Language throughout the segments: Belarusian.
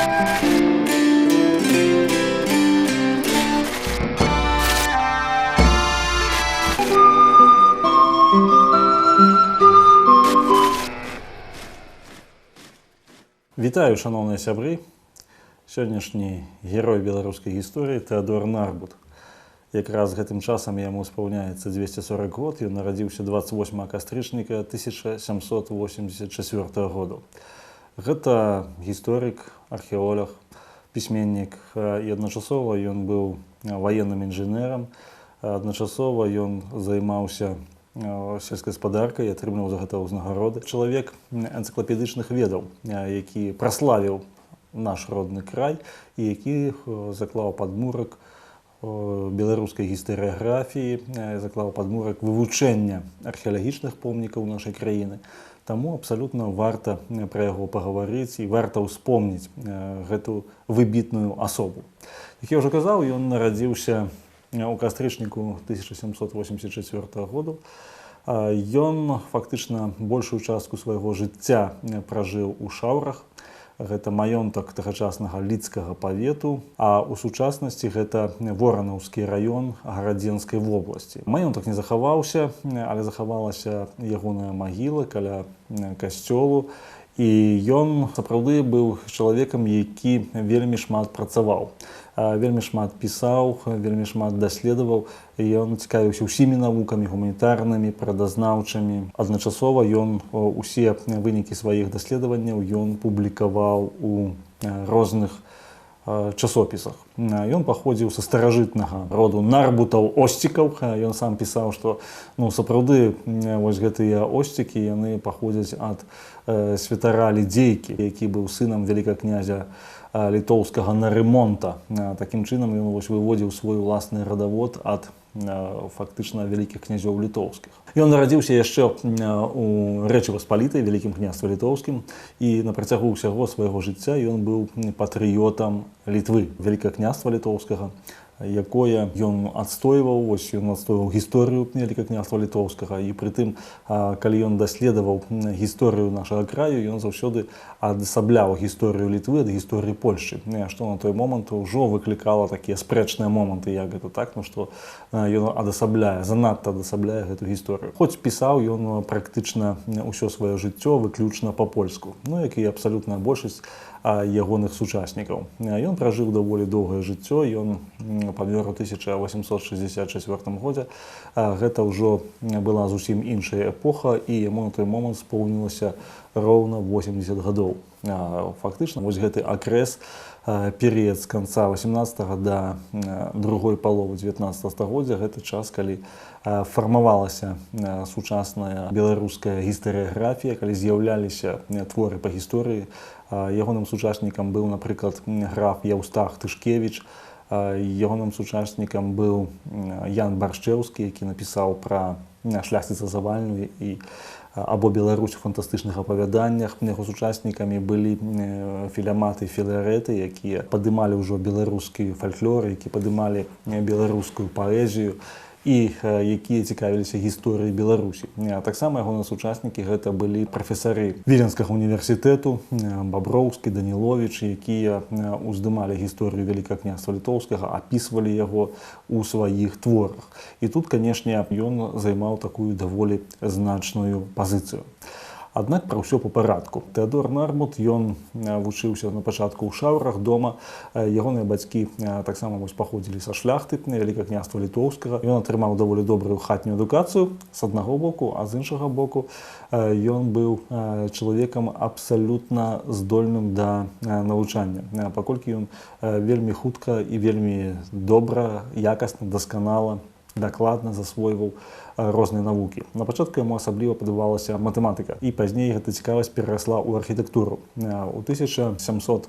Вітаю, шановныя сябры! Сённяшні герой беларускай гісторыі Тэадор Нарбут. Якраз гэтым часам яму спаўняецца 240 год, ён нарадзіўся 28 кастрычніка 1784 году. Гэта гісторык, археолог, пісьменнік, і адначасова ён быў ваенным інжынерам, адначасова ён займаўся сельскагаспадаркай і атрымліваў за гэта ўзнагароды. Чалавек энцыклапедычных ведаў, які праславіў наш родны край і які заклаў падмурак беларускай гістарыяграфіі, заклаў падмурак вывучэння археалагічных помнікаў нашай краіны. Таму абсалютна варта пра яго пагаварыць і варта ўспомніць гэту выбітную асобу. Як я ўжо казаў, ён нарадзіўся у кастрычніку 1784 году. Ён фактычна большую частку свайго жыцця пражыў у Шаўрах. Гэта маёнтак тагачаснага лідскага павету, а ў сучаснасці гэта Воранаўскі раён Гарадзенскай вобласці. Маёнтак не захаваўся, але захавалася ягоная магіла каля касцёлу. І ён сапраўды быў чалавекам, які вельмі шмат працаваў. Вельмі шмат пісаў, вельмі шмат даследаваў. Ён цікавіўся ўсімі навукамі, гуманітарнымі, прадазнаўчымі. Адначасова ён усе вынікі сваіх даследаванняў ён публікаваў у розных часопісах. Ён паходзіў са старажытнага роду нарбутаў-осцікаў. Ён сам пісаў, што сапраўды вось гэтыя осцікі яны паходзяць ад святара Лідзейкі, які быў сынам вялікага князя літоўскага Нарымонта. Такім чынам ён выводзіў свой уласны радавод ад фактычна вялікіх князёў літоўскіх. Ён нарадзіўся яшчэ у Рэчы Паспалітай, вялікім княстве літоўскім, і на працягу ўсяго свайго жыцця ён быў патрыётам Літвы, вялікага княства літоўскага, якое ён адстойваў. Ён адстойваў гісторыю вялікага княства літоўскага, і прытым, калі ён даследаваў гісторыю нашага краю, ён заўсёды адасабляў гісторыю Літвы ад гісторыі Польшчы, што на той момант ужо выклікала такія спрэчныя моманты, як гэта так, што ён адасабляе, занадта адасабляе гэту гісторыю. Хоць пісаў ён практычна ўсё сваё жыццё выключна па-польску, як і абсалютная большасць ягоных сучаснікаў. Ён пражыў даволі доўгае жыццё, ён памёр у 1864 годзе. Гэта ўжо была зусім іншая эпоха, і яму на той момант споўнілася роўна 80 гадоў. Фактычна, вось гэты акрэс, перыяд з канца 18-го да другой паловы 19 стагоддзя, гэта час, калі фармавалася сучасная беларуская гістарыяграфія, калі з'яўляліся творы па гісторыі. Ягоным сучаснікам быў, напрыклад, граф Яўстах Тышкевіч, ягоным сучаснікам быў Ян Баршчэўскі, які напісаў пра шляхціца Завальную і або Беларусь у фантастычных апавяданнях. Яго сучаснікамі былі філяматы, філарэты, якія падымалі ўжо беларускі фальклор, які падымалі беларускую паэзію і якія цікавіліся гісторыяй Беларусі. Таксама ягоныя сучаснікі гэта былі прафесары Віленскага універсітэту, Баброўскі, Даніловіч, якія ўздымалі гісторыю вялікага княства літоўскага, апісвалі яго ў сваіх творах. І тут, канешне, ён займаў такую даволі значную пазіцыю. Аднак пра ўсё па парадку. Тэадор Нарбут, ён вучыўся на пачатку ў Шаўрах дома. Ягоныя бацькі таксама паходзілі са шляхты вялікага княства літоўскага. Ён атрымаў даволі добрую хатнюю адукацыю з аднаго боку, а з іншага боку ён быў чалавекам абсалютна здольным да навучання, паколькі ён вельмі хутка і вельмі добра, якасна, дасканала, дакладна засвойваў розныя навукі. На пачатку яму асабліва падабалася матэматыка, і пазней гэта цікавасць перарасла ў архітэктуру. У 1799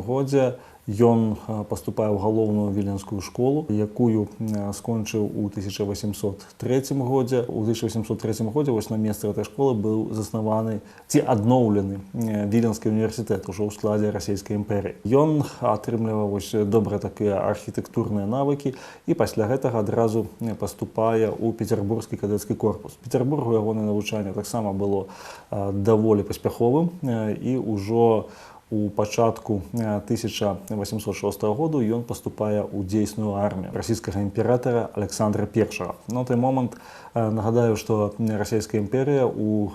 годзе Ён паступае ў галоўную віленскую школу, якую скончыў у 1803 годзе. У 1803 годзе вось на месцы гэтай школы быў заснаваны ці адноўлены Віленскі універсітэт ужо ў складзе расійскай імперыі. Ён атрымліваў вось добра такія архітэктурныя навыкі і пасля гэтага адразу паступае ў петербургскі кадэцкі корпус. Петербургу ягонае навучанне таксама было даволі паспяховым і ўжо у пачатку 1806 году ён паступае ў дзейсную армію расійскага імператара Александра I. На той момант нагадаю, што расійская імперія ў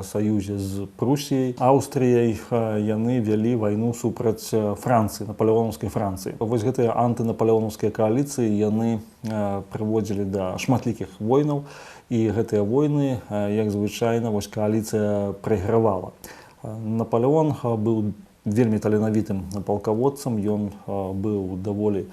саюзе з Прусіяй, Аўстрыяй яны вялі вайну супраць Францыі, напалеонаўскай Францыі. Вось гэтыя антынапалеонаўскія кааліцыі яны прыводзілі да шматлікіх войнаў, і гэтыя войны, як звычайна, вось кааліцыя прайгравала. Напалеон быў вельмі таленавітым палкаводцам, ён быў даволі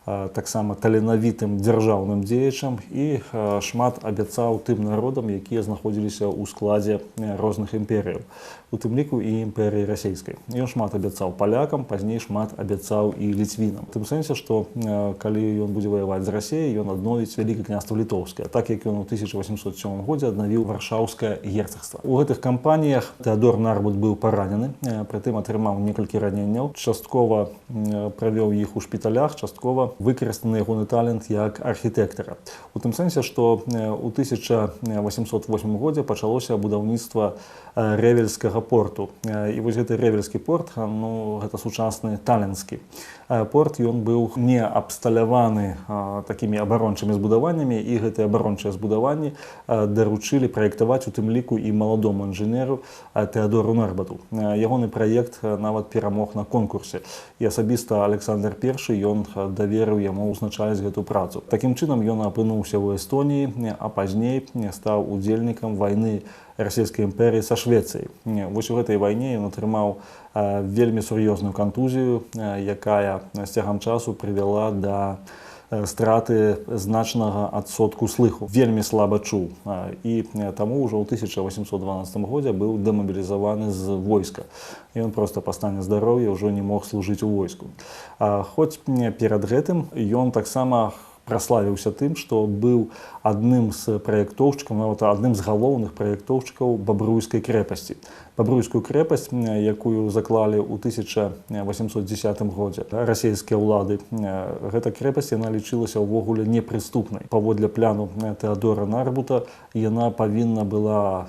таксама таленавітым дзяржаўным дзеячам і шмат абяцаў тым народам, якія знаходзіліся ў складзе розных імперыяў, у тым ліку і імперыі расійскай. Ён шмат абяцаў палякам, пазней шмат абяцаў і ліцвінам. У тым сэнсе, што калі ён будзе ваяваць з Расіяй, ён адновіць Вялікае княства літоўскае, так як ён у 1807 годзе аднавіў варшаўскае герцагства. У гэтых кампаніях Тэадор Нарбут быў паранены, прытым атрымаў некалькі раненняў, часткова правёў іх у шпіталях, часткова выкарыстаны ягоны талент як архітэктара. У тым сэнсе, што ў 1808 годзе пачалося будаўніцтва Рэвельскага порту. І вось гэты Рэвельскі порт, гэта сучасны таленскі порт, ён быў не абсталяваны такімі абарончымі збудаваннямі, і гэтыя абарончыя збудаванні даручылі праектаваць у тым ліку і маладому інжынеру Тэадору Нарбуту. Ягоны праект нават перамог на конкурсе. І асабіста Александр I, ён даверыў яму ўзначаліць гэту працу. Такім чынам ён апынуўся ў Эстоніі, а пазней стаў удзельнікам вайны расійскай імперыі са Швецыяй. Вось у гэтай вайне ён атрымаў вельмі сур'ёзную кантузію, якая з цягам часу прывяла да страты значнага адсотку слыху. Вельмі слаба чуў. І таму ўжо ў 1812 годзе быў дэмабілізаваны з войска. Ён проста па стане здароўя ўжо не мог служыць у войску. Хоць перад гэтым ён таксама праславіўся тым, што быў адным з праектоўшчыкаў, нават адным з галоўных праектоўшчыкаў Бабруйскай крэпасці. Бабруйскую крэпасць, якую заклалі ў 1810 годзе расійскія ўлады, гэта крэпасць, яна лічылася ўвогуле непрыступнай. Паводле пляну Тэадора Нарбута яна павінна была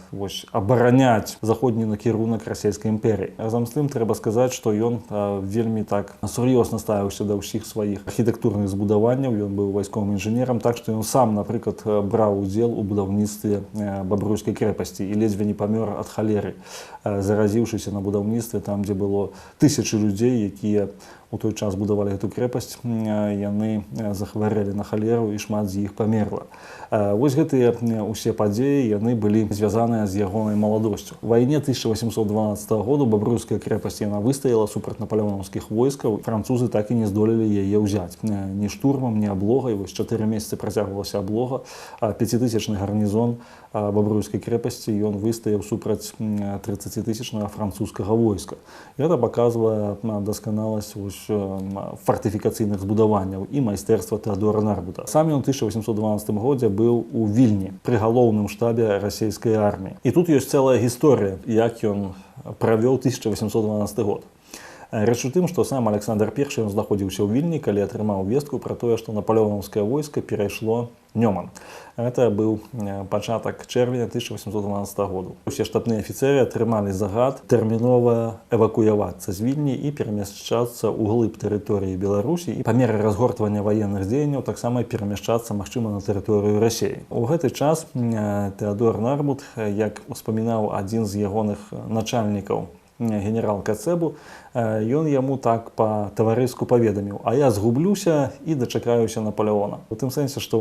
абараняць заходні накірунак расійскай імперыі. Разам з тым трэба сказаць, што ён вельмі так сур'ёзна ставіўся да ўсіх сваіх архітэктурных збудаванняў, ён быў вайсковым інжынерам, так што ён сам, напрыклад, браў удзел у будаўніцтве Бабруйскай крэпасці і ледзьве не памёр ад халеры, заразіўшыся на будаўніцтве там, дзе было тысячы людзей, якія у той час будавалі гэту крэпасць, яны захварэлі на халеру і шмат з іх памерла. Вось гэтыя ўсе падзеі, яны былі звязаныя з ягонай маладосцю. У вайне 1812 году Бабруйская крэпасць яна выстаяла супраць напалеонаўскіх войскаў. Французы так і не здолелі яе ўзяць. Ні штурмам, ні аблогай. Вось 4 месяцы працягвалася аблога. 5000-ны гарнізон Бабруйскай крэпасці ён выстаяў супраць 30-тысячнага французскага войска. Гэта паказвае дасканаласць фартыфікацыйных збудаванняў і майстэрства Тэадора Нарбута. Сам ён у 1812 годзе быў у Вільні пры галоўным штабе расійскай арміі. І тут ёсць цэлая гісторыя, як ён правёў 1812 год. Рэч у тым, што сам Александр I ён знаходзіўся ў Вільні, калі атрымаў вестку пра тое, што напалеонаўскае войска перайшло Нёман. Гэта быў пачатак чэрвеня 1812 году. Усе штабныя афіцэры атрымалі загад тэрмінова эвакуявацца з Вільні і перамяшчацца ў глыб тэрыторыі Беларусі, і па меры разгортвання ваенных дзеянняў таксама перамяшчацца, магчыма, на тэрыторыю Расіі. У гэты час Тэадор Нарбут, як успамінаў адзін з ягоных начальнікаў, генерал Кацэбу, ён яму так па-таварыску паведаміў: а я згублюся і дачакаюся Напалеона. У тым сэнсе, што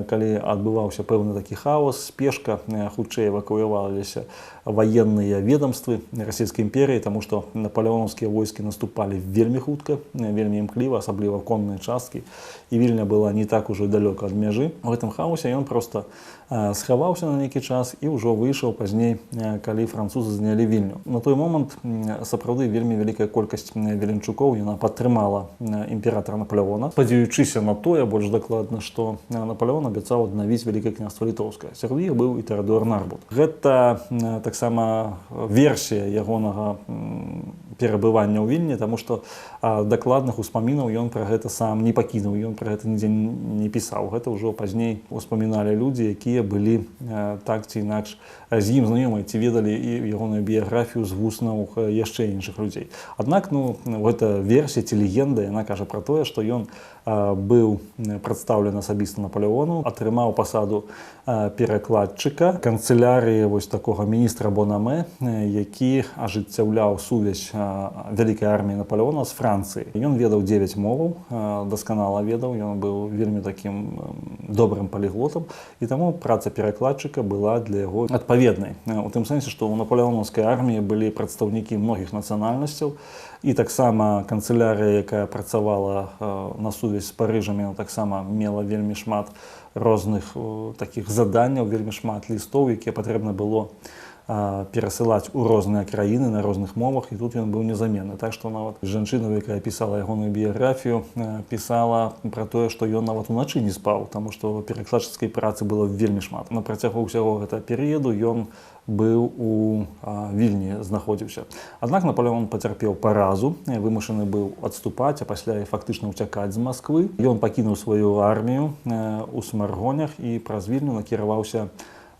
калі адбываўся пэўны такі хаос, спешка, хутчэй эвакуяваліся ваенныя ведомствы расійскай імперыі, таму што напалеонаўскія войскі наступалі вельмі хутка, вельмі імкліва, асабліва конныя часткі, і Вільня была не так ужо далёка ад мяжы. У гэтым хаосе ён проста схаваўся на нейкі час і ўжо выйшаў пазней, калі французы занялі Вільню. На той момант сапраўды вельмі вялікая колькасць віленчукоў яна падтрымала імператара Наполеона, спадзяючыся на тое, больш дакладна, што Наполеон абяцаў аднавіць Вялікае княства Літоўскае. Сярод іх быў і Тэадор Нарбут. Гэта таксама версія ягонага перабывання ў Вільні, таму што дакладных успамінаў ён пра гэта сам не пакінуў, ён пра гэта нідзе не пісаў. Гэта ўжо пазней успаміналі людзі, якія былі так ці інакш з ім знаёмыя, ці ведалі і ягоную біяграфію з вуснаў яшчэ іншых людзей. Аднак гэта версія ці легенда, яна кажа пра тое, што ён быў прадстаўлены асабіста Наполеону, атрымаў пасаду перакладчыка канцылярыі вось такога міністра Бонаме, які ажыццяўляў сувязь вялікай арміі Наполеона з Францыі. Ён ведаў 9 моваў, дасканала ведаў, ён быў вельмі такім добрым паліглотам, і таму праца перакладчыка была для яго адпаведнай. У тым сэнсе, што ў напалеонаўскай арміі былі прадстаўнікі многіх нацыянальнасцяў, і таксама канцылярыя, якая працавала на сувязь з Парыжам, яна таксама мела вельмі шмат розных такіх заданняў, вельмі шмат лістоў, якія патрэбна было перасылаць у розныя краіны на розных мовах, і тут ён быў незаменны. Так што нават жанчына, якая пісала ягоную біяграфію, пісала пра тое, што ён нават уначы не спаў, таму што перакладчыцкай працы было вельмі шмат. На працягу ўсяго гэтага перыяду ён быў у Вільні знаходзіўся. Аднак Наполеон пацярпеў паразу, вымушаны быў адступаць, а пасля і фактычна ўцякаць з Масквы. Ён пакінуў сваю армію ў Смаргонях і праз Вільню накіраваўся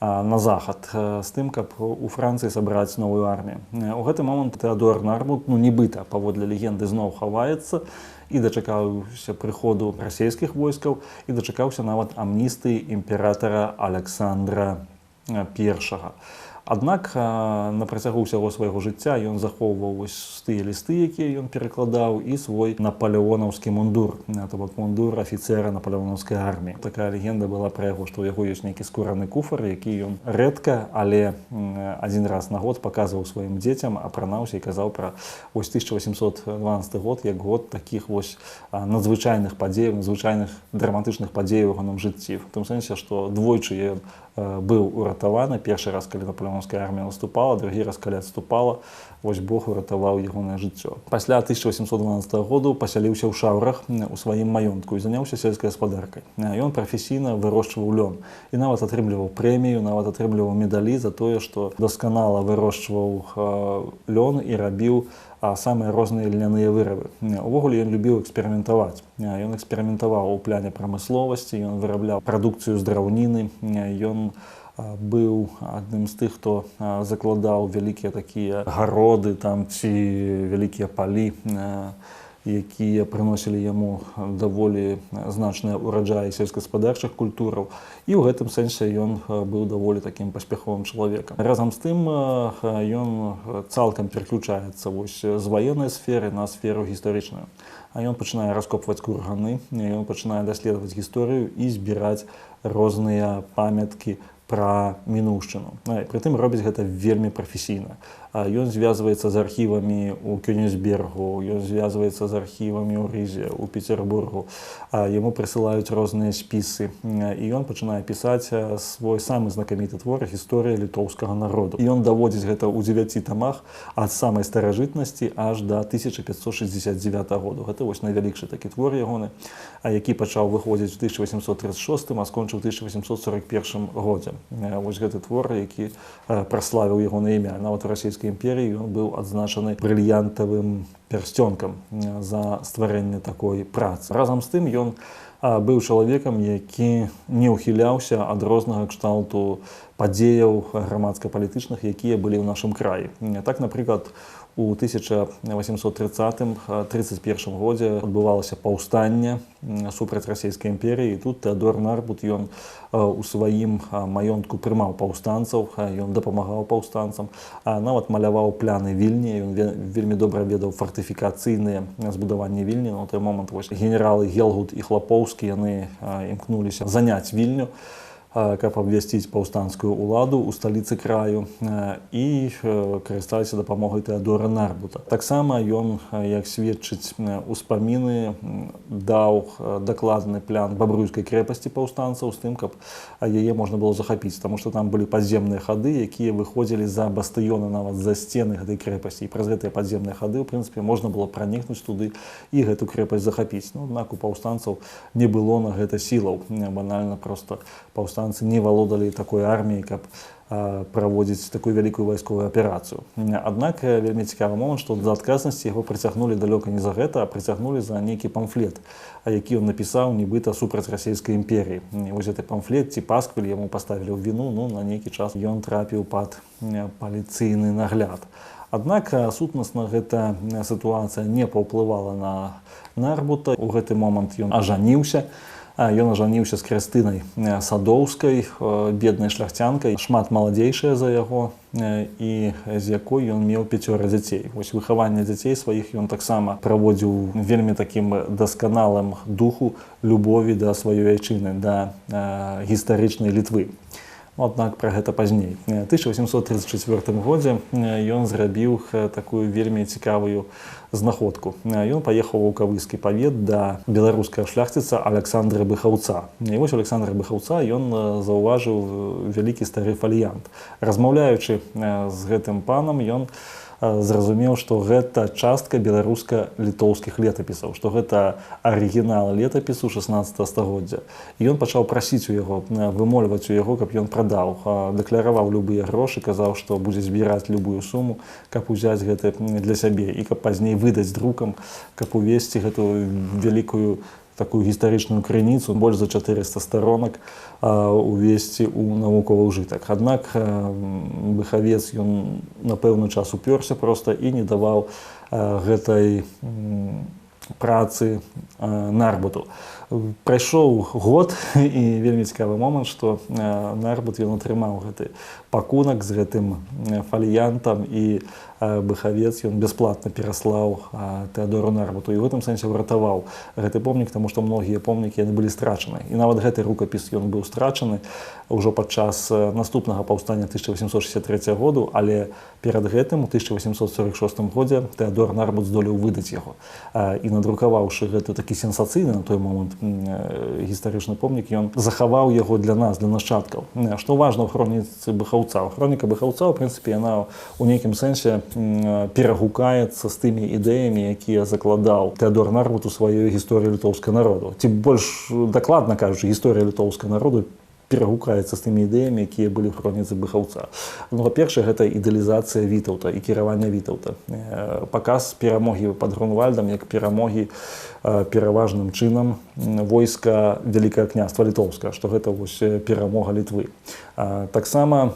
на захад з тым, каб у Францыі сабраць новую армію. У гэты момант Тэадор Нарбут, нібыта, паводле легенды, зноў хаваецца і дачакаўся прыходу расійскіх войскаў і дачакаўся нават амністыі імператара Аляксандра I. Аднак на працягу ўсяго свайго жыцця ён захоўваў тыя лісты, якія ён перакладаў, і свой напалеонаўскі мундур, то бок мундур афіцэра напалеонаўскай арміі. Такая легенда была пра яго, што ў яго ёсць нейкі скураны куфар, які ён рэдка, але адзін раз на год паказваў сваім дзецям, апранаўся і казаў пра 1812 год як год такіх надзвычайных падзеяў, надзвычайных драматычных падзеяў у ягоным жыцці. В тым сэнсе, што двойчы ён быў уратаваны. Першы раз, калі напалеонаўская армія наступала, другі раз, калі адступала, вось Бог уратаваў ягонае жыццё. Пасля 1812 году пасяліўся ў Шаўрах у сваім маёнтку і заняўся сельскай гаспадаркай. Ён прафесійна вырошчваў лён і нават атрымліваў прэмію, нават атрымліваў медалі за тое, што дасканала вырошчваў лён і рабіў самыя розныя льняныя вырабы. Увогуле ён любіў эксперыментаваць. Ён эксперыментаваў у пляне прамысловасці, ён вырабляў прадукцыю з драўніны, ён быў адным з тых, хто закладаў вялікія такія гароды там ці вялікія палі, якія прыносілі яму даволі значныя ўраджаі сельскагаспадарчых культураў. І ў гэтым сэнсе ён быў даволі такім паспяховым чалавекам. Разам з тым ён цалкам пераключаецца з ваеннай сферы на сферу гістарычную. А ён пачынае раскопваць курганы, ён пачынае даследаваць гісторыю і збіраць розныя памяткі пра мінуўшчыну. Прытым робіць гэта вельмі прафесійна. Ён звязваецца з архівамі ў Кёнігсбергу, ён звязваецца з архівамі ў Рызе, у Петербургу. Яму прысылаюць розныя спісы. І ён пачынае пісаць свой самы знакаміты твор «Гісторыя літоўскага народу». І ён даводзіць гэта ў 9 тамах ад самай старажытнасці аж да 1569 году. Гэта вось найвялікшы такі твор ягоны, які пачаў выходзіць у 1836, а скончыў у 1841 годзе. Вось гэты твор, які праславіў ягонае імя. Нават у расійскай імперіі ён быў адзначаны брыльянтавым пярсцёнкам за стварэнне такой працы. Разам з тым ён быў чалавекам, які не ўхіляўся ад рознага кшталту падзеяў грамадска-палітычных, якія былі ў нашым краі. Так, напрыклад, у 1830-31 годзе адбывалася паўстанне супраць расійскай імперіі. І тут Тэадор Нарбут, ён у сваім маёнтку прымаў паўстанцаў, ён дапамагаў паўстанцам, нават маляваў пляны Вільні. Ён вельмі добра ведаў фартыфікацыйныя збудаванні Вільні. На той момант генералы Гелгут і Хлапоўскі яны імкнуліся заняць Вільню. каб абвясціць паўстанцкую ўладу ў сталіцы краю і карысталіся дапамогай Тэадора Нарбута. Таксама ён, як сведчыць успаміны, даў дакладны план бабруйскай крэпасці паўстанцаў з тым, каб яе можна было захапіць, таму што там былі падземныя хады, якія выходзілі за бастыёны, нават за сцены гэтай крэпасці. І праз гэтыя падземныя хады, у прынцыпе, можна было пранікнуць туды і гэту крэпасць захапіць. Ну, аднак у паўстанцаў не было на гэта сілаў. Банальна проста паўстанцы не валодалі такой арміяй, каб праводзіць такую вялікую вайсковую аперацыю. Аднак вельмі цікавы момант, што за адказнасці яго прыцягнулі далёка не за гэта, а прыцягнулі за нейкі памфлет, які ён напісаў нібыта супраць расійскай імперіі. Вось гэты памфлет ці пасквіль яму паставілі ў віну, ну, на нейкі час ён трапіў пад паліцыйны нагляд. Аднак сутнасна гэта сітуацыя не паўплывала на Нарбута. У гэты момант ён ажаніўся. Ён ажаніўся з Крыстынай Садоўскай, беднай шляхцянкай, шмат маладзейшая за яго, і з якой ён меў 5 дзяцей. Вось выхаванне дзяцей сваіх ён таксама праводзіў вельмі такім дасканалым духу любові да сваёй айчыны, да гістарычнай Літвы. Аднак пра гэта пазней. У 1834 годзе ён зрабіў такую вельмі цікавую знаходку. Ён паехаў у Кавызскі павет да беларускага шляхціца Аляксандра Быхаўца. І вось Аляксандра Быхаўца ён заўважыў вялікі стары фаліянт. Размаўляючы з гэтым панам, ён зразумеў, што гэта частка беларуска-літоўскіх летапісаў, што гэта арыгінал летапісу 16 стагоддзя. І ён пачаў прасіць у яго, вымольваць у яго, каб ён прадаў. Дэкляраваў любыя грошы, казаў, што будзе збіраць любую суму, каб узяць гэта для сябе і каб пазней выдаць друкам, каб увесці гэту вялікую такую гістарычную крыніцу, больш за 400 сторонак, увесці ў навуковы ўжытак. Аднак Быхавец ён на пэўны час упёрся проста і не даваў гэтай працы Нарбуту. Прайшоў год, і вельмі цікавы момант, што Нарбут ён атрымаў гэты пакунак з гэтым фаліянтам, і Быхавец ён бясплатна пераслаў Тэадору Нарбуту, і ў гэтым сэнсе ўратаваў гэты помнік, таму што многія помнікі яны былі страчаны. І нават гэты рукапіс ён быў страчаны ўжо падчас наступнага паўстання 1863 году, але перад гэтым у 1846 годзе Тэадор Нарбут здолеў выдаць яго. І надрукаваўшы гэты такі сенсацыйны на той момант гістарычны помнік, ён захаваў яго для нас, для нашчадкаў. Што важна ў хроніцы Быхаўца? Хроніка Быхаўца, у прынцыпе, яна ў нейкім сэнсе перагукаецца з тымі ідэямі, якія закладаў Тэадор Нарбут у сваёй гісторыі літоўскага народу. Ці больш дакладна кажучы, гісторыя літоўскага народу перагукаецца з тымі ідэямі, якія былі ў хроніцы Быхаўца. Ну, па-першае, гэта ідэалізацыя Вітаўта і кіравання Вітаўта. Паказ перамогі пад Грунвальдам як перамогі пераважным чынам войска Вялікага княства Літоўскага, што гэта вось перамога Літвы. Таксама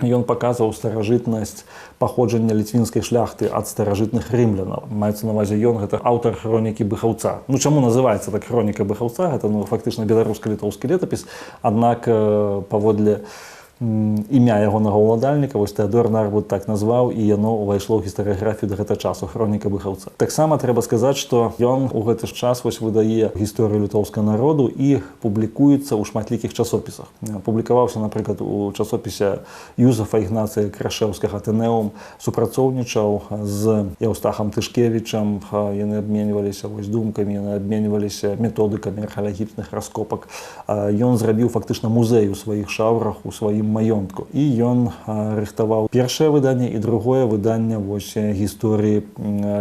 ён паказваў старажытнасць паходжання ліцвінскай шляхты ад старажытных рымлянаў. Маецца на ўвазе ён, гэта аўтар хронікі Быхаўца. Ну, чаму называецца так хроніка Быхаўца? Гэта, ну, фактычна беларуска-літоўскі летапіс, аднак паводле імя ягонага ўладальніка, вось Тэадор Нарбут так назваў, і яно ўвайшло ў гістарыяграфію да гэтага часу, хроніка Быхаўца. Таксама трэба сказаць, што ён у гэты ж час вось выдае гісторыю літоўскага народу і публікуецца ў шматлікіх часопісах. Публікаваўся, напрыклад, у часопісе Юзафа Ігнацыя Крашэўскага Атэнэум, супрацоўнічаў з Яўстахам Тышкевічам, яны абменьваліся вось думкамі, яны абменьваліся методыкамі археалагічных раскопак. Ён зрабіў фактычна музей у сваіх шаўрах, у сваім маёнтку. І ён рыхтаваў першае выданне і другое выданне вось гісторыі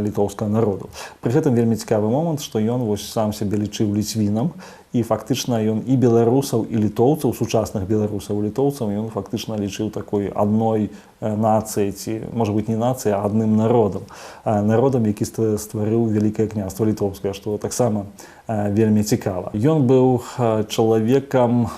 літоўскага народу. Пры гэтым вельмі цікавы момант, што ён вось сам сябе лічыў ліцвінам, і фактычна ён і беларусаў, і літоўцаў, сучасных беларусаў і літоўцаў, ён фактычна лічыў такой адной нацыяй, ці, можа быць, не нацыяй, а адным народам. Народам, які стварыў Вялікае княства Літоўскае, што таксама вельмі цікава. Ён быў чалавекам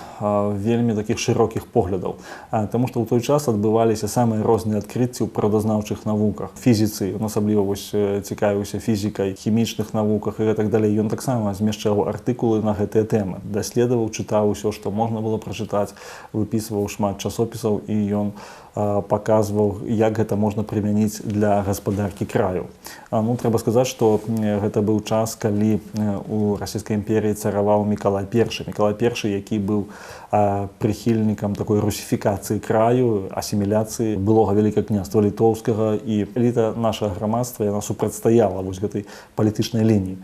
вельмі такіх шырокіх поглядаў, таму што ў той час адбываліся самыя розныя адкрыцці ў прыродазнаўчых навуках. Фізіцы, асабліва вось цікавіўся фізікай, хімічных навуках і гэтак далей. Ён таксама змяшчаў артыкулы на гэтыя тэмы, даследаваў, чытаў усё, што можна было прачытаць, выпісваў шмат часопісаў, і ён паказваў, як гэта можна прымяніць для гаспадаркі краю. Ну, трэба сказаць, што гэта быў час, калі у расійскай імперіі цараваў Мікалай I. Мікалай I, які быў прыхільнікам такой русіфікацыі краю, асіміляцыі былога Вялікага княства літоўскага, і эліта нашага грамадства яна супрацьстаяла вось гэтай палітычнай лініі.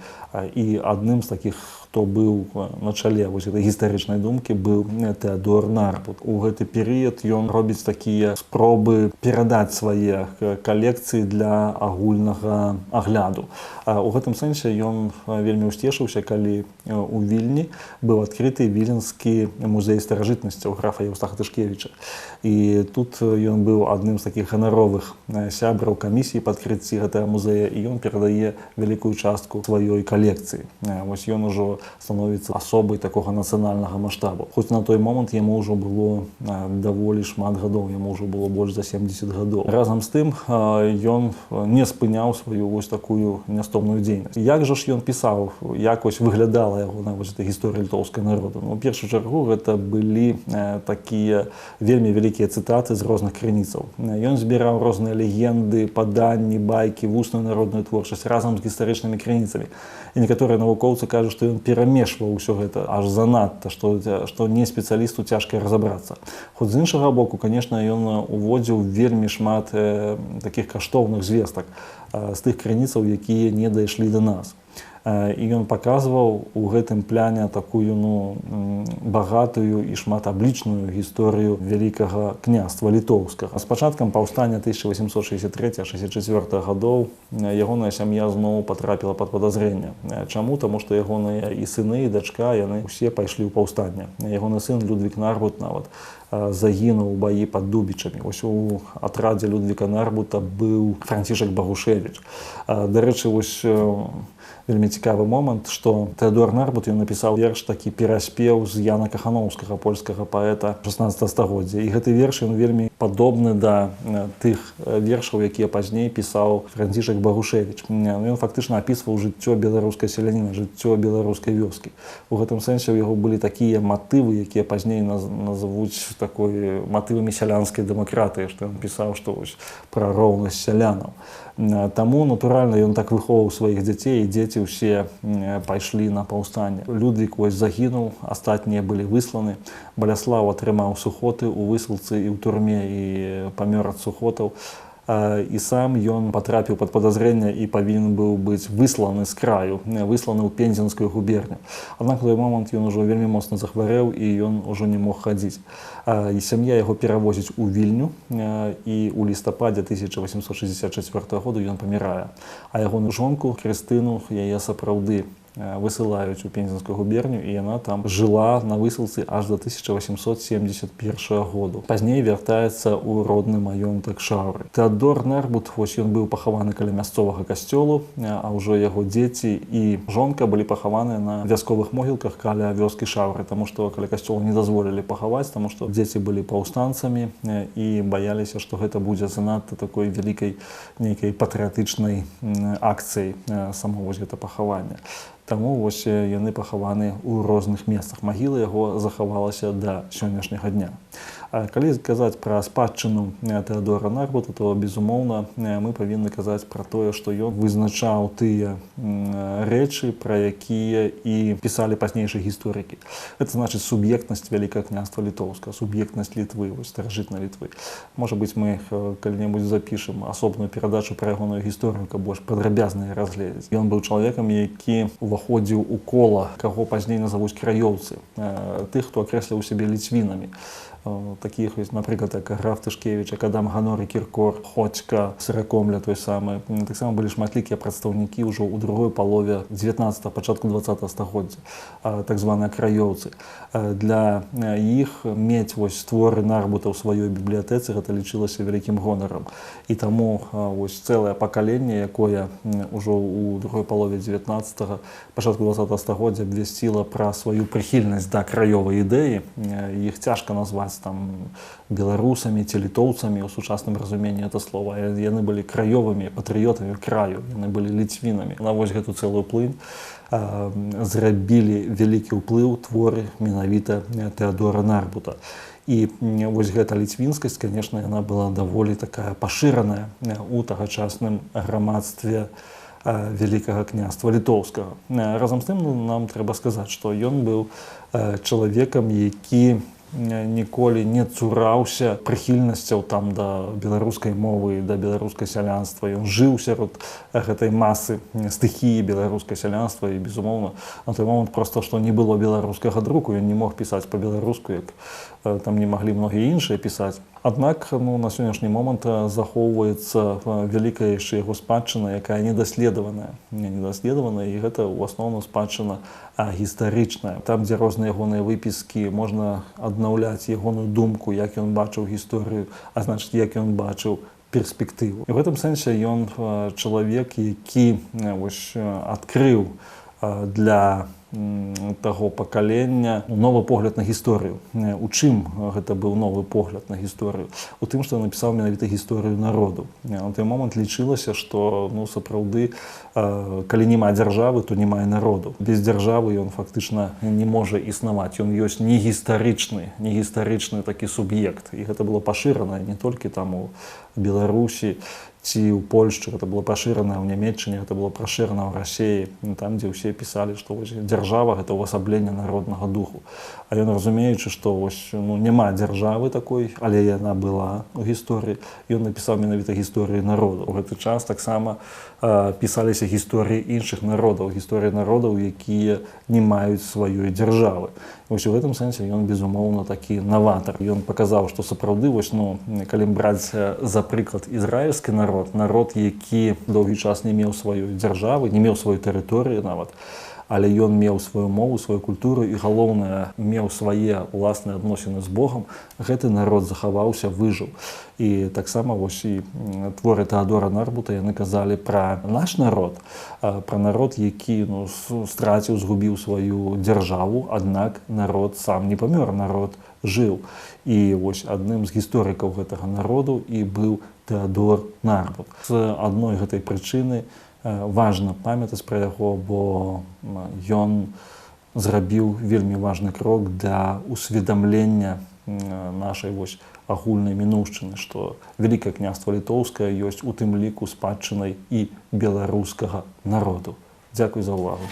І адным з такіх, хто быў на чале вось гэтай гістарычнай думкі, быў Тэадор Нарбут. У гэты перыяд ён робіць такія спробы перадаць свае калекцыі для агульнага агляду. У гэтым сэнсе ён вельмі ўсцешыўся, калі у Вільні быў адкрыты віленскі музей старажытнасцяў графа Еўстаха Тышкевіча. І тут ён быў адным з такіх ганаровых сябраў камісіі па адкрыцці гэтага музея, і ён перадае вялікую частку сваёй калекцыі. Вось ён ужо становіцца асобай такога нацыянальнага маштабу. Хоць на той момант яму ўжо было даволі шмат гадоў, яму ўжо было больш за 70 гадоў. Разам з тым ён не спыняў сваю вось такую нястомную дзейнасць. Як жа ж ён пісаў, як вось выглядала ягоная вось эта гісторыя літоўскага народа? Ну, у першую чаргу гэта былі такія вельмі вялікія цытаты з розных крыніцаў. Ён збіраў розныя легенды, паданні, байкі, вусную народную творчасць разам з гістарычнымі крыніцамі. І некаторыя навукоўцы кажуць, што ён перамешваў усё гэта аж занадта, што не спецыялісту цяжка разабрацца. Хоць з іншага боку, конечно, ён уводзіў вельмі шмат такіх каштоўных звестак з тых крыніцаў, якія не дайшлі да нас. І ён паказваў у гэтым пляне такую багатую і шматаблічную гісторыю Вялікага княства літоўскага. З пачаткам паўстання 1863-64 гадоў ягоная сям'я зноў патрапіла пад падазрэнне. Чаму? Таму што ягоныя і сыны, і дачка, яны ўсе пайшлі ў паўстанне. Ягоны сын Людвік Нарбут нават загінуў у баі пад Дубічамі. Вось у атрадзе Людвіка Нарбута быў Францішак Багушевіч. Дарэчы, вось вельмі цікавы момант, што Тэадор Нарбут ён напісаў верш такі пераспеў з Яна Кахановскага, польскага паэта 16 стагоддзя. І гэты верш ён вельмі падобны да тых вершаў, якія пазней пісаў Францішак Багушевіч. Ён фактычна апісваў жыццё беларускай селяніны, жыццё беларускай вёскі. У гэтым сэнсе ў яго былі такія матывы, якія пазней назовуць такой матывамі сялянскай дэмакратыі, што ён пісаў, што вось пра роўнасць сялянаў. Таму, натуральна, ён так выхоўваў сваіх дзяцей, і дзеці ўсе пайшлі на паўстанне. Людвік вось загінуў, астатнія былі высланы. Баляслаў атрымаў сухоты ў высылцы і ў турме, і памёр ад сухотаў. І сам ён патрапіў пад падазрэнне і павінен быў быць высланы з краю, высланы ў Пензенскую губерню. Аднак у той момант ён ужо вельмі моцна захварэў, і ён ужо не мог хадзіць. І сям'я яго перавозіць у Вільню, і ў лістападзе 1864 году ён памірае. А ягоную жонку Крыстыну яе сапраўды высылаюць у Пензенскую губерню, і яна там жыла на высылцы аж до 1871 году. Пазней вяртаецца ў родны маёнтак Шаўры. Тэадор Нарбут, вось ён быў пахаваны каля мясцовага касцёлу, а ўжо яго дзеці і жонка былі пахаваны на вясковых могілках каля вёскі Шаўры, таму што каля касцёла не дазволілі пахаваць, таму што дзеці былі паўстанцамі і баяліся, што гэта будзе занадта такой вялікай нейкай патрыятычнай акцыяй само вось гэта пахаванне. Таму вось яны пахаваны ў розных месцах. Магіла яго захавалася да сённяшняга дня. Калі казаць пра спадчыну Тэадора Нарбута, то, безумоўна, мы павінны казаць пра тое, што ён вызначаў тыя рэчы, пра якія і пісалі пазнейшыя гісторыкі. Гэта значыць суб'ектнасць Вялікага княства літоўскага, суб'ектнасць Літвы, старажытнай Літвы. Можа быць, мы калі-небудзь запішам асобную перадачу пра ягоную гісторыю, каб больш падрабязна разгледзець. Ён быў чалавекам, які уваходзіў у кола, каго пазней назавуць краёўцы, тых, хто акрэсліў сябе ліцвінамі. Такіх, напрыклад, як граф Тышкевіч, Адам Ганор і Кіркор, Ходзька, Сыракомля той самы. Таксама былі шматлікія прадстаўнікі ўжо ў другой палове 19-го, пачатку 20-го стагоддзя, так званыя краёўцы. Для іх мець вось творы Нарбута ў сваёй бібліятэцы гэта лічылася вялікім гонарам. І таму вось цэлае пакаленне, якое ўжо ў другой палове 19-го, пачатку 20-го стагоддзя абвясціла пра сваю прыхільнасць да краёвай ідэі, іх цяжка назваць там беларусамі ці літоўцамі ў сучасным разуменні гэта слова. Яны былі краёвымі патрыётамі краю, яны былі ліцвінамі. На вось гэту цэлую плынь зрабілі вялікі ўплыў творы менавіта Тэадора Нарбута. І вось гэта ліцвінскасць, конечно, яна была даволі такая пашыраная у тагачасным грамадстве Вялікага княства літоўскага. Разам з тым, нам трэба сказаць, што ён быў чалавекам, які ніколі не цураўся прыхільнасцяў там да беларускай мовы, да беларускай сялянства. Ён жыў сярод гэтай масы стыхіі беларускай сялянства і, безумоўна, на той момант проста, што не было беларускага друку, ён не мог пісаць па-беларуску, як там не маглі многія іншыя пісаць. Аднак на сённяшні момант захоўваецца вялікая яшчэ яго спадчына, якая недаследаваная, і гэта ў асноўным спадчына гістарычная. Там, дзе розныя ягоныя выпіскі, можна аднаўляць ягоную думку, як ён бачыў гісторыю, а значыць, як ён бачыў перспектыву. І ў гэтым сэнсе ён чалавек, які адкрыў для таго пакалення новы погляд на гісторыю. У чым гэта быў новы погляд на гісторыю? У тым, што напісаў менавіта гісторыю народу. На той момант лічылася, што сапраўды, калі няма дзяржавы, то няма і народу. Без дзяржавы ён фактычна не можа існаваць. Ён ёсць не гістарычны такі суб'ект. І гэта было пашырана не толькі там у Беларусі ці ў Польшчы, гэта было пашырана ў Нямецчыне, гэта было пашырана ў Расіі, там, дзе ўсе пісалі, што дзяржава гэта ўвасабленне народнага духу. А ён, разумеючы, што няма дзяржавы такой, але яна была ў гісторыі, ён напісаў менавіта гісторыі народу. У гэты час таксама пісаліся гісторыі іншых народаў, гісторыі народаў, якія не маюць сваёй дзяржавы. Вось у гэтым сэнсе ён, безумоўна, такі наватар. Ён паказаў, што сапраўды, калі браць за прыклад ізраільскі народ, які доўгі час не меў сваёй дзяржавы, не меў сваёй тэрыторыі нават, але ён меў сваю мову, сваю культуру і, галоўнае, меў свае ўласныя адносіны з Богам, гэты народ захаваўся, выжыў. І таксама і творы Тэадора Нарбута яны казалі пра наш народ, пра народ, які страціў, згубіў сваю дзяржаву, аднак народ сам не памёр, народ жыў. І адным з гісторыкаў гэтага народу і быў Тэадор Нарбут. З адной гэтай прычыны важна памятаць пра яго, бо ён зрабіў вельмі важны крок для усведамлення нашай агульнай мінуўшчыны, што Вялікае княства літоўскае ёсць у тым ліку спадчынай і беларускага народу. Дзякуй за ўвагу.